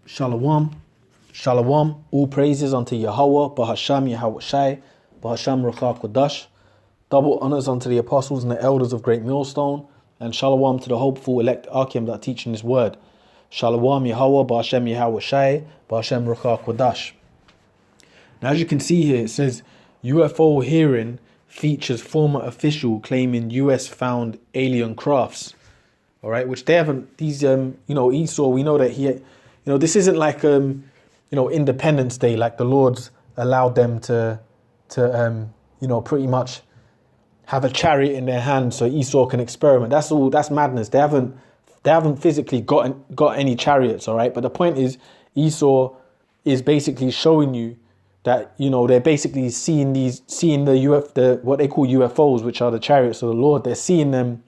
Shalom. Shalom. All praises unto Yahweh, Bahasham Yahawashi, Bahasham Ruach Kodash. Double honors unto the apostles and the elders of Great Millstone. And shalom to the hopeful elect Akim that are teaching this word. Shalom Yahweh, Bahasham Yahawashi, Bahasham Ruach Kodash. Now as you can see here, it says UFO hearing features former official claiming US found alien crafts. All right, which they haven't, these, Esau, we know that he, this isn't like, Independence Day, like the Lord's allowed them to pretty much have a chariot in their hand so Esau can experiment. That's madness. They haven't physically got any chariots, all right? But the point is, Esau is basically showing you that, they're basically seeing what they call UFOs, which are the chariots of the Lord. They're seeing them.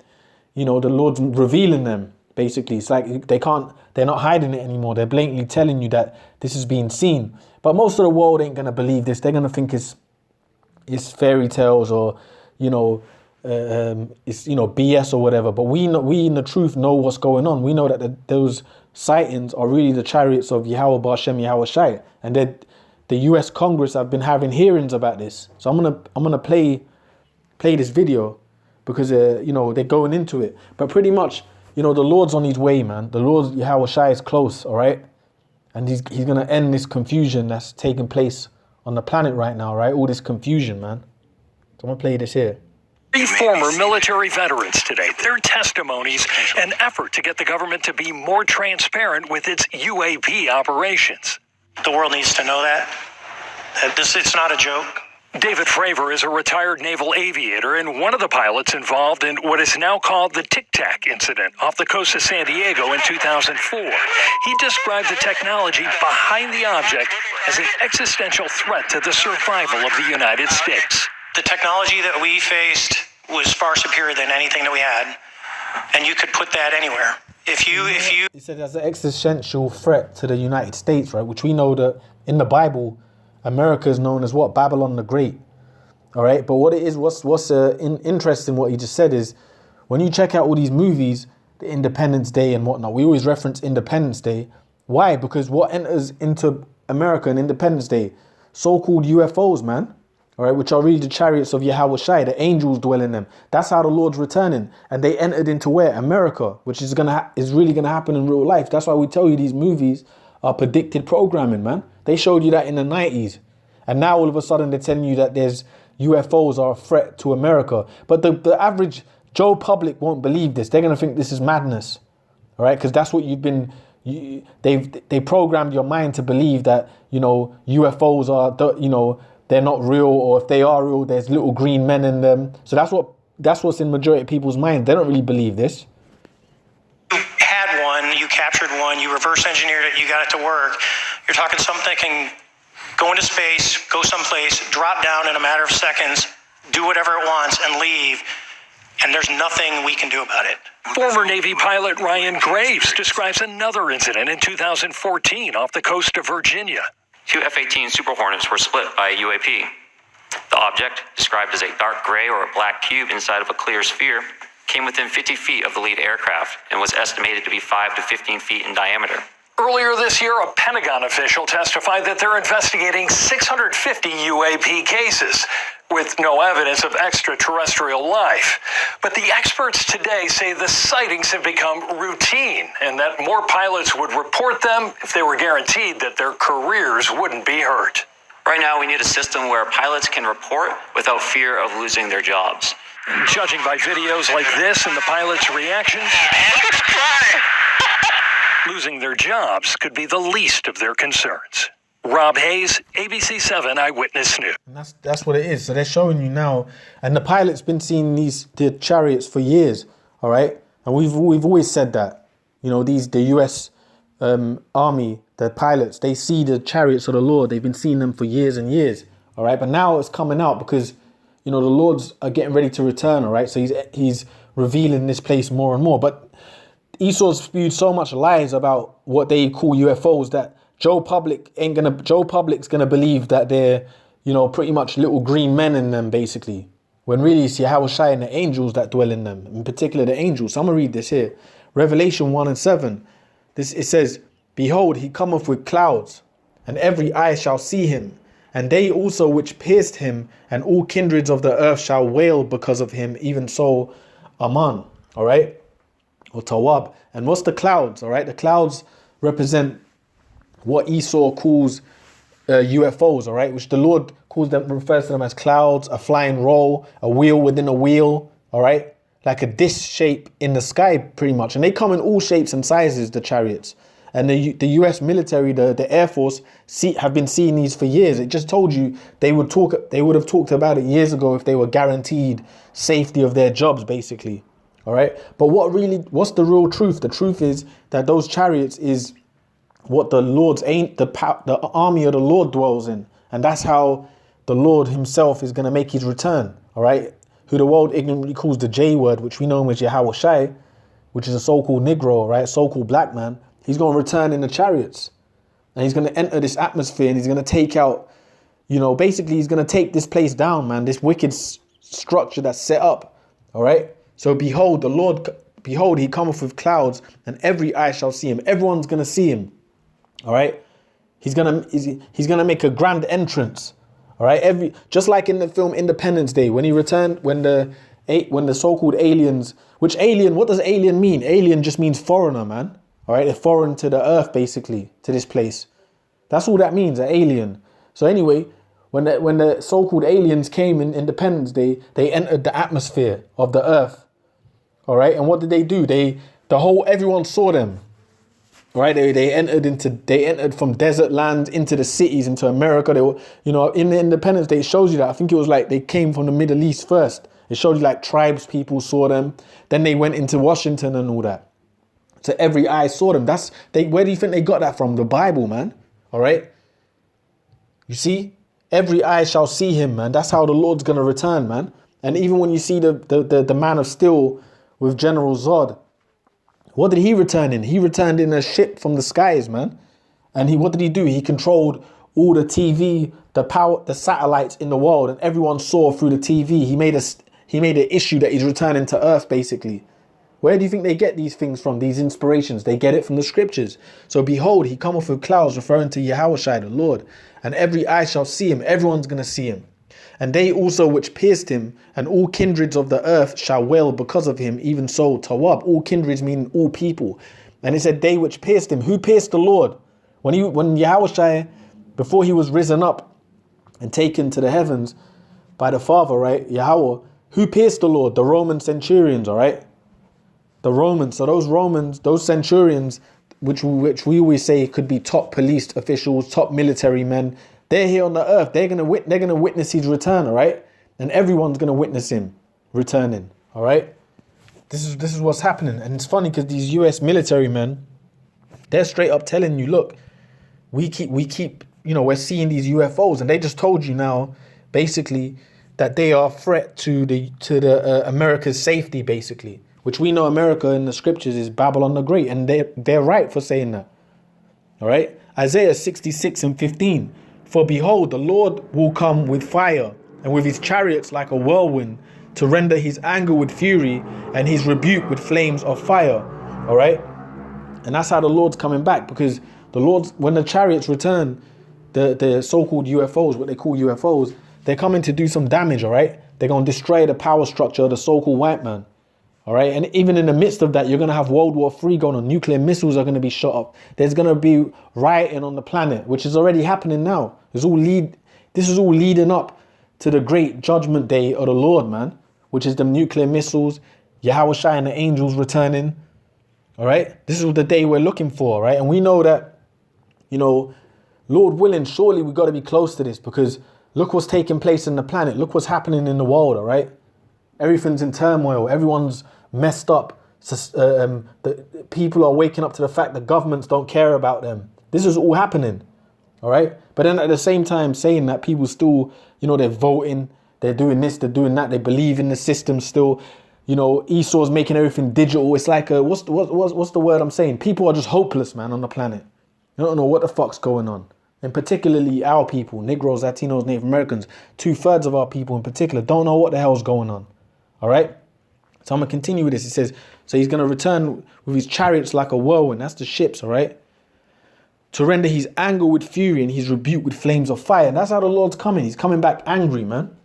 The Lord's revealing them, basically. It's like they're not hiding it anymore. They're blatantly telling you that this is being seen. But most of the world ain't going to believe this. They're going to think it's fairy tales or, it's, BS or whatever. But we in the truth know what's going on. We know that those sightings are really the chariots of Yahweh Ba'Shem Yahawashi. And the US Congress have been having hearings about this. So I'm gonna play this video, because they're going into it. But pretty much, the Lord's on his way, man. The Lord's Yahawashi is close, all right? And he's going to end this confusion that's taking place on the planet right now, right? All this confusion, man. So I'm going to play this here. 3 former military veterans today, their testimonies, an effort to get the government to be more transparent with its UAP operations. The world needs to know that. It's not a joke. David Fravor is a retired naval aviator and one of the pilots involved in what is now called the Tic Tac incident off the coast of San Diego in 2004. He described the technology behind the object as an existential threat to the survival of the United States. The technology that we faced was far superior than anything that we had, and you could put that anywhere. If you He said as an existential threat to the United States, right? Which we know that in the Bible, America is known as what? Babylon the Great. All right. But what it is, what's interesting, what he just said is, when you check out all these movies, the Independence Day and whatnot, we always reference Independence Day. Why? Because what enters into America in Independence Day? So-called UFOs, man. All right. Which are really the chariots of Yahawashi. The angels dwell in them. That's how the Lord's returning. And they entered into where? America, which is really going to happen in real life. That's why we tell you these movies are predicted programming, man. They showed you that in the 90s. And now all of a sudden they're telling you that there's UFOs are a threat to America. But the average Joe public won't believe this. They're going to think this is madness. All right? Because that's what they programmed your mind to believe that, UFOs are, they're not real. Or if they are real, there's little green men in them. So that's what's in majority of people's minds. They don't really believe this. You captured one, you reverse engineered it, you got it to work. You're talking something that can go into space, go someplace, drop down in a matter of seconds, do whatever it wants, and leave. And there's nothing we can do about it. Former Navy pilot Ryan Graves describes another incident in 2014 off the coast of Virginia. 2 F-18 Super Hornets were split by a UAP. The object, described as a dark gray or a black cube inside of a clear sphere, came within 50 feet of the lead aircraft and was estimated to be 5 to 15 feet in diameter. Earlier this year, a Pentagon official testified that they're investigating 650 UAP cases with no evidence of extraterrestrial life. But the experts today say the sightings have become routine and that more pilots would report them if they were guaranteed that their careers wouldn't be hurt. Right now, we need a system where pilots can report without fear of losing their jobs. Judging by videos like this and the pilots' reactions, losing their jobs could be the least of their concerns. Rob Hayes, ABC 7 Eyewitness News. And that's what it is. So they're showing you now, and the pilot's been seeing the chariots for years, all right? And we've always said that, the US Army, the pilots, they see the chariots of the Lord. They've been seeing them for years and years, all right? But now it's coming out because the Lords are getting ready to return, all right? So he's revealing this place more and more. But Esau's spewed so much lies about what they call UFOs that Joe Public's gonna believe that they're, pretty much little green men in them, basically. When really it's Yahawashi and the angels that dwell in them, in particular the angels. So I'm gonna read this here. Revelation 1 and 7. It says, Behold, he cometh with clouds, and every eye shall see him, and they also which pierced him, and all kindreds of the earth shall wail because of him, even so, Aman, all right, or Tawab. And what's the clouds, all right? The clouds represent what Esau calls UFOs, all right, which the Lord calls them, refers to them as clouds, a flying roll, a wheel within a wheel, all right, like a disc shape in the sky, pretty much. And they come in all shapes and sizes, the chariots. And the US military, the Air Force, have been seeing these for years. It just told you they would have talked about it years ago if they were guaranteed safety of their jobs, basically. All right. But what's the real truth? The truth is that those chariots is what the Lord's the army of the Lord dwells in. And that's how the Lord himself is going to make his return. All right. Who the world ignorantly calls the J word, which we know him as Yahawashi, which is a so-called Negro, right? So-called black man. He's going to return in the chariots, and he's going to enter this atmosphere, and he's going to take out, basically he's going to take this place down, man, this wicked structure that's set up. All right. So behold, behold, he cometh with clouds, and every eye shall see him. Everyone's going to see him. All right. He's going to make a grand entrance. All right. Just like in the film Independence Day, when he returned, when the so-called aliens, what does alien mean? Alien just means foreigner, man. All right, they're foreign to the earth, basically, to this place. That's all that means, an alien. So anyway, when the so-called aliens came in Independence Day, they entered the atmosphere of the earth. All right, and what did they do? Everyone saw them. All right, they entered from desert lands into the cities, into America. They were, in the Independence Day, it shows you that. I think it was like they came from the Middle East first. It showed you like tribes people saw them. Then they went into Washington and all that. So every eye saw them. Where do you think they got that from? The Bible, man. All right. You see, every eye shall see him, man. That's how the Lord's going to return, man. And even when you see the man of steel with General Zod, what did he return in? He returned in a ship from the skies, man. And what did he do? He controlled all the TV, the satellites in the world, and everyone saw through the TV. He made an issue that he's returning to Earth, basically. Where do you think they get these things from, these inspirations? They get it from the scriptures. So behold, he cometh with clouds, referring to Yahawashi, the Lord, and every eye shall see him. Everyone's going to see him. And they also which pierced him, and all kindreds of the earth shall wail because of him, even so, Tawab. All kindreds mean all people. And it said they which pierced him. Who pierced the Lord? When Yahawashi, before he was risen up and taken to the heavens by the Father, right, Yahweh, who pierced the Lord? The Roman centurions, all right? The Romans. So those centurions, which we always say could be top police officials, top military men, they're here on the earth. They're gonna witness his return, all right? And everyone's gonna witness him returning, all right? This is what's happening, and it's funny because these U.S. military men, they're straight up telling you, look, we keep, we're seeing these UFOs, and they just told you now, basically, that they are a threat to the America's safety, basically. Which we know America in the scriptures is Babylon the Great, and they're right for saying that. All right? Isaiah 66:15. For behold, the Lord will come with fire, and with his chariots like a whirlwind, to render his anger with fury, and his rebuke with flames of fire. All right? And that's how the Lord's coming back, because when the chariots return, the so-called UFOs, what they call UFOs, they're coming to do some damage, all right? They're going to destroy the power structure of the so-called white man. All right. And even in the midst of that, you're going to have World War III going on. Nuclear missiles are going to be shot up. There's going to be rioting on the planet, which is already happening now. This is all leading up to the great judgment day of the Lord, man, which is the nuclear missiles, Yahawashi and the angels returning. All right. This is the day we're looking for. Right. And we know that, Lord willing, surely we've got to be close to this, because look what's taking place in the planet. Look what's happening in the world. All right. Everything's in turmoil. Everyone's messed up. The people are waking up to the fact that governments don't care about them. This is all happening. All right. But then at the same time saying that people still, they're voting, they're doing this, they're doing that. They believe in the system still. Esau's making everything digital. It's like, what's the word I'm saying? People are just hopeless, man, on the planet. You don't know what the fuck's going on. And particularly our people, Negroes, Latinos, Native Americans, 2/3 of our people in particular, don't know what the hell's going on. All right. So I'm going to continue with this. It says, so he's going to return with his chariots like a whirlwind. That's the ships. All right. to render his anger with fury and his rebuke with flames of fire. And that's how the Lord's coming. He's coming back angry, man.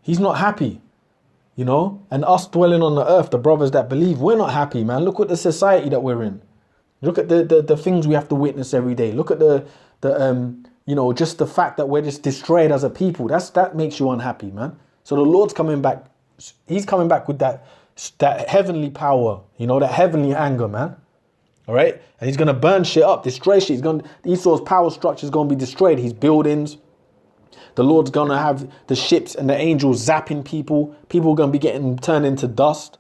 He's not happy, you know. And us dwelling on the earth, the brothers that believe, we're not happy, man. Look at the society that we're in. Look at the things we have to witness every day. Look at the you know, just the fact that we're just destroyed as a people. That makes you unhappy, man. So the Lord's coming back. He's coming back with that heavenly power, you know, that heavenly anger, man. All right, and he's gonna burn shit up, destroy shit. Esau's power structure is gonna be destroyed. His buildings. The Lord's gonna have the ships and the angels zapping people. People are gonna be getting turned into dust,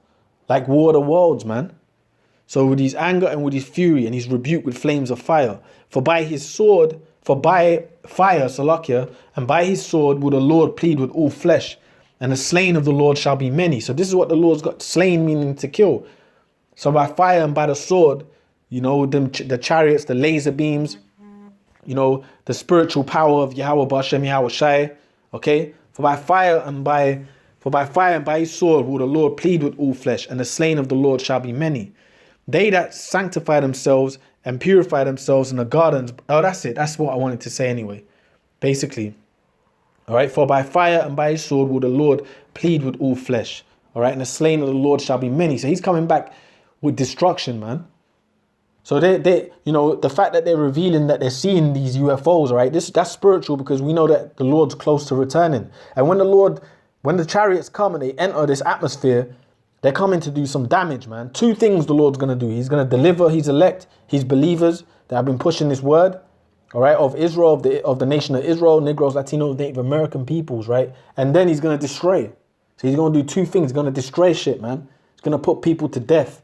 like War of the Worlds, man. So with his anger and with his fury and his rebuke with flames of fire, for by fire, Salakia, and by his sword will the Lord plead with all flesh, and the slain of the Lord shall be many. So this is what the Lord's got, slain meaning to kill. So by fire and by the sword, you know, the chariots, the laser beams, you know, the spiritual power of Yahweh B'Hashem Yahawashi, okay? For by fire and by his sword will the Lord plead with all flesh, and the slain of the Lord shall be many. They that sanctify themselves and purify themselves in the gardens. Oh, that's it. That's what I wanted to say anyway. Basically. All right. For by fire and by his sword will the Lord plead with all flesh. All right. And the slain of the Lord shall be many. So he's coming back with destruction, man. So they, you know, the fact that they're revealing that they're seeing these UFOs, right? That's spiritual, because we know that the Lord's close to returning. And when the chariots come and they enter this atmosphere, they're coming to do some damage, man. Two things the Lord's going to do. He's going to deliver his elect, his believers that have been pushing this word, all right, of Israel, of the nation of Israel, Negroes, Latinos, Native American peoples, right? And then he's going to destroy. So he's going to do two things. He's going to destroy shit, man. He's going to put people to death.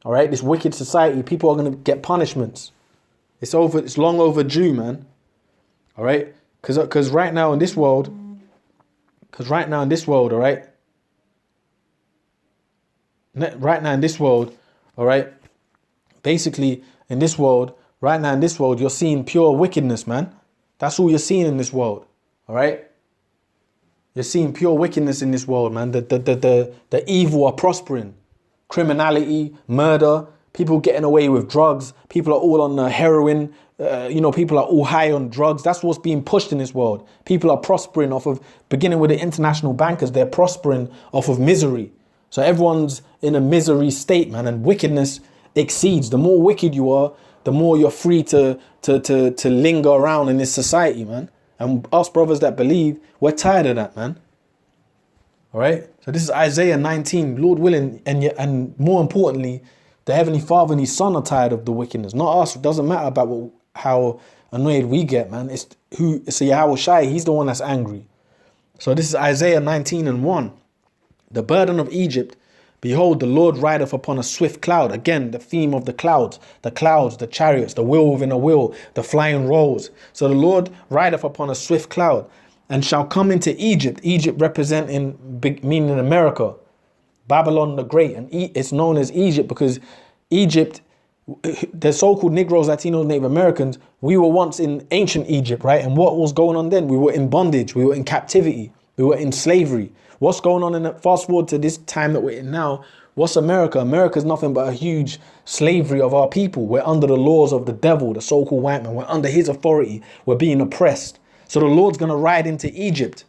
All right, this wicked society, people are going to get punishments. It's long overdue, man. All right, because right now in this world, all right, all right, basically in this world, right now in this world, you're seeing pure wickedness, man. That's all you're seeing in this world, all right? You're seeing pure wickedness in this world, man. The evil are prospering. Criminality, murder, people getting away with drugs, people are all on heroin, you know, people are all high on drugs. That's what's being pushed in this world. People are prospering off of, beginning with the international bankers, they're prospering off of misery. So everyone's in a misery state, man, and wickedness exceeds. The more wicked you are, the more you're free to linger around in this society, man. And us brothers that believe, we're tired of that, man. All right. So this is Isaiah 19, Lord willing, and more importantly, the Heavenly Father and His Son are tired of the wickedness. Not us. It doesn't matter about how annoyed we get, man. It's Yahawashi. He's the one that's angry. So this is Isaiah 19:1. The burden of Egypt, behold, the Lord rideth upon a swift cloud. Again, the theme of the clouds, the chariots, the wheel within a wheel, the flying rolls. So the Lord rideth upon a swift cloud, and shall come into Egypt. Egypt representing, meaning America, Babylon the Great. And it's known as Egypt because Egypt, the so-called Negroes, Latinos, Native Americans, we were once in ancient Egypt, right? And what was going on then? We were in bondage. We were in captivity. We were in slavery. What's going on in that? Fast forward to this time that we're in now. What's America? America is nothing but a huge slavery of our people. We're under the laws of the devil, the so-called white man. We're under his authority. We're being oppressed. So the Lord's going to ride into Egypt,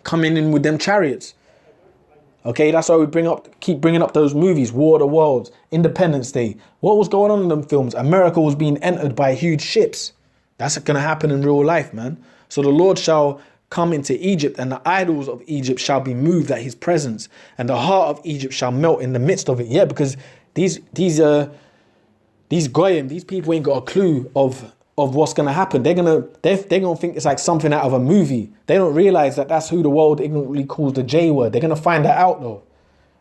coming in with them chariots. Okay, that's why we keep bringing up those movies, War of the Worlds, Independence Day. What was going on in them films? America was being entered by huge ships. That's going to happen in real life, man. So the Lord shall come into Egypt, and the idols of Egypt shall be moved at his presence, and the heart of Egypt shall melt in the midst of it. Yeah, because these goyim, these people ain't got a clue of what's gonna happen. They're gonna think it's like something out of a movie. They don't realize that that's who the world ignorantly calls the J word. They're gonna find that out though,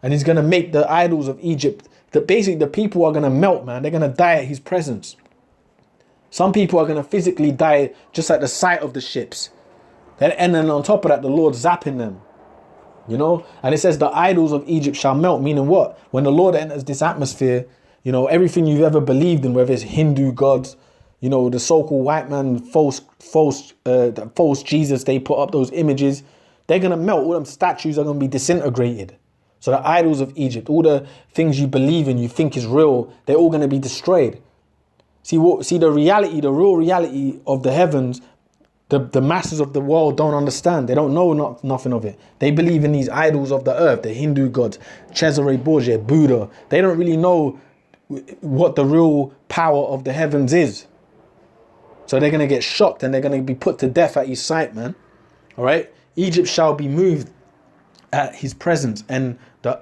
and he's gonna make the idols of Egypt. That basically the people are gonna melt, man. They're gonna die at his presence. Some people are gonna physically die just at the sight of the ships. And then on top of that, the Lord zapping them, you know? And it says the idols of Egypt shall melt, meaning what? When the Lord enters this atmosphere, you know, everything you've ever believed in, whether it's Hindu gods, you know, the so-called white man, false Jesus, they put up those images, they're going to melt. All them statues are going to be disintegrated. So the idols of Egypt, all the things you believe in, you think is real, they're all going to be destroyed. See the reality, the real reality of the heavens, the masses of the world don't understand. They don't know nothing of it. They believe in these idols of the earth, the Hindu gods, Cesare Borgia, Buddha. They don't really know what the real power of the heavens is. So they're going to get shocked and they're going to be put to death at his sight, man. All right? Egypt shall be moved at his presence, and the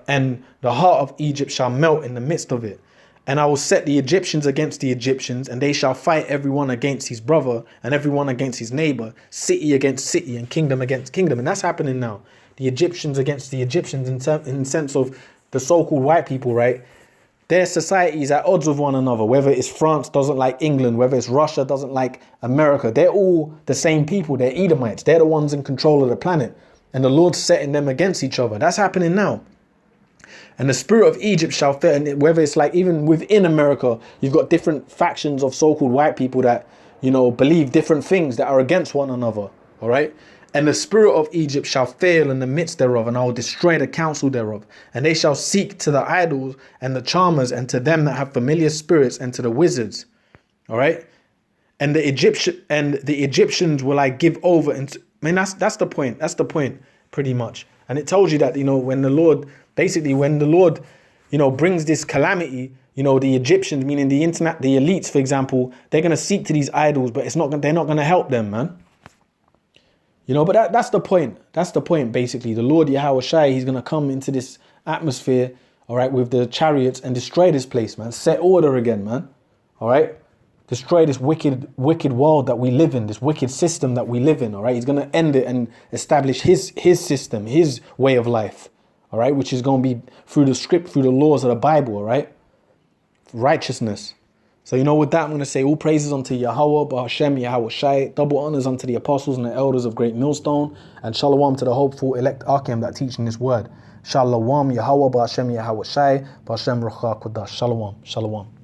heart of Egypt shall melt in the midst of it. And I will set the Egyptians against the Egyptians, and they shall fight everyone against his brother and everyone against his neighbor, city against city and kingdom against kingdom. And that's happening now. The Egyptians against the Egyptians in the sense of the so-called white people, right? Their society is at odds with one another, whether it's France doesn't like England, whether it's Russia doesn't like America. They're all the same people. They're Edomites. They're the ones in control of the planet. And the Lord's setting them against each other. That's happening now. And the spirit of Egypt shall fit, and whether it's like even within America, you've got different factions of so-called white people that, believe different things that are against one another. All right. And the spirit of Egypt shall fail in the midst thereof, and I will destroy the counsel thereof. And they shall seek to the idols and the charmers, and to them that have familiar spirits, and to the wizards. All right. And the Egyptians will I give over. And that's the point. That's the point, pretty much. And it tells you that, when the Lord brings this calamity, the Egyptians, meaning the elites, for example, they're going to seek to these idols, but they're not going to help them, man. But that's the point. That's the point, basically. The Lord Yahawashi, he's going to come into this atmosphere, all right, with the chariots and destroy this place, man. Set order again, man. All right. Destroy this wicked world that we live in, this wicked system that we live in, all right? He's going to end it and establish his system, his way of life, all right? Which is going to be through the script, through the laws of the Bible, all right? Righteousness. So, with that, I'm going to say all praises unto Yahweh, Bahashem, Yahawashi, double honors unto the apostles and the elders of Great Millstone, and shalom to the hopeful elect Akim that teaching this word. Shalom, Yahweh, Bahashem, Yahawashi, Bahashem, Ruach HaKodesh. Shalom, shalom.